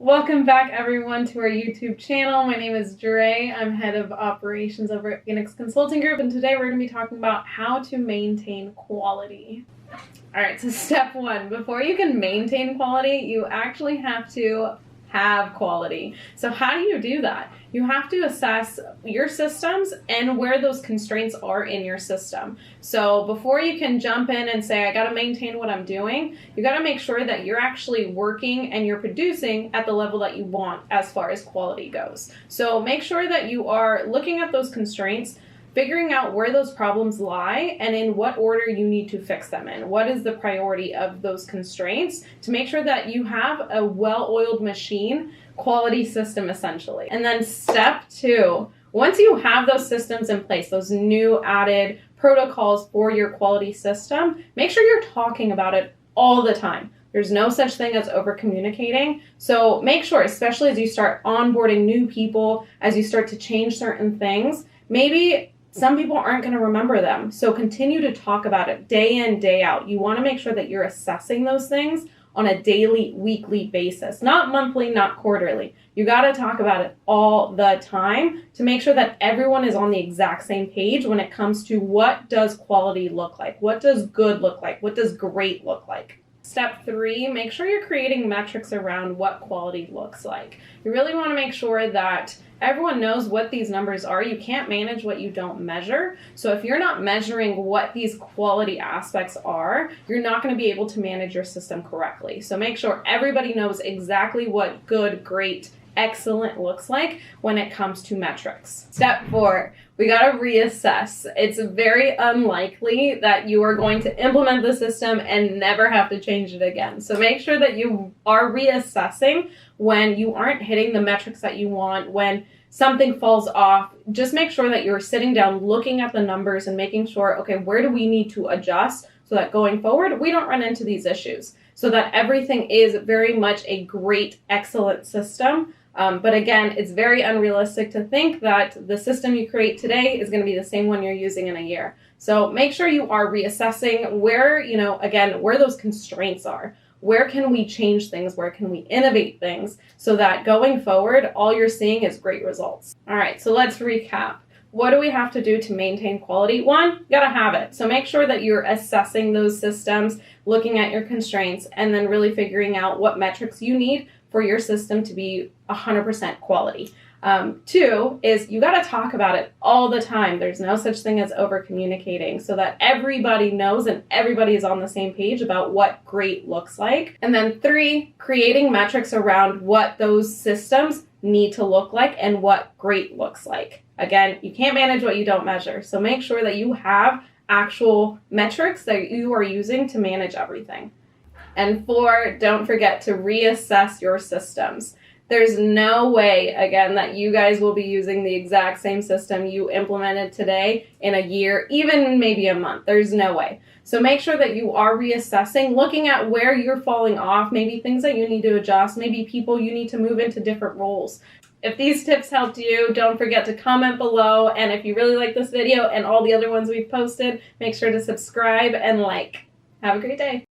Welcome back everyone to our YouTube channel. My name is Dre. I'm head of operations over at Fenix Consulting Group, and today we're going to be talking about how to maintain quality. Alright, so step one, before you can maintain quality, you actually have to have quality. So how do you do that? You have to assess your systems and where those constraints are in your system. So before you can jump in and say, I got to maintain what I'm doing, you got to make sure that you're actually working and you're producing at the level that you want as far as quality goes. So make sure that you are looking at those constraints, figuring out where those problems lie and in what order you need to fix them in. What is the priority of those constraints to make sure that you have a well-oiled machine quality system essentially. And then step two, once you have those systems in place, those new added protocols for your quality system, make sure you're talking about it all the time. There's no such thing as over communicating. So make sure, especially as you start onboarding new people, as you start to change certain things, maybe some people aren't going to remember them. So continue to talk about it day in, day out. You want to make sure that you're assessing those things on a daily, weekly basis, not monthly, not quarterly. You got to talk about it all the time to make sure that everyone is on the exact same page when it comes to what does quality look like? What does good look like? What does great look like? Step three, make sure you're creating metrics around what quality looks like. You really want to make sure that everyone knows what these numbers are. You can't manage what you don't measure. So if you're not measuring what these quality aspects are, you're not going to be able to manage your system correctly. So make sure everybody knows exactly what good, great, excellent looks like when it comes to metrics. Step four, we got to reassess. It's very unlikely that you are going to implement the system and never have to change it again. So make sure that you are reassessing when you aren't hitting the metrics that you want, when something falls off. Just make sure that you're sitting down, looking at the numbers and making sure, okay, where do we need to adjust so that going forward, we don't run into these issues, so that everything is very much a great, excellent system. But again, it's very unrealistic to think that the system you create today is going to be the same one you're using in a year. So make sure you are reassessing where, again, where those constraints are. Where can we change things? Where can we innovate things so that going forward, all you're seeing is great results? All right, so let's recap. What do we have to do to maintain quality? One, you gotta have it. So make sure that you're assessing those systems, looking at your constraints, and then really figuring out what metrics you need for your system to be 100% quality. Two is you got to talk about it all the time. There's no such thing as over communicating, so that everybody knows and everybody is on the same page about what great looks like. And then three, creating metrics around what those systems need to look like and what great looks like. Again, you can't manage what you don't measure. So make sure that you have actual metrics that you are using to manage everything. And four, don't forget to reassess your systems. There's no way, again, that you guys will be using the exact same system you implemented today in a year, even maybe a month. There's no way. So make sure that you are reassessing, looking at where you're falling off, maybe things that you need to adjust, maybe people you need to move into different roles. If these tips helped you, don't forget to comment below. And if you really like this video and all the other ones we've posted, make sure to subscribe and like. Have a great day.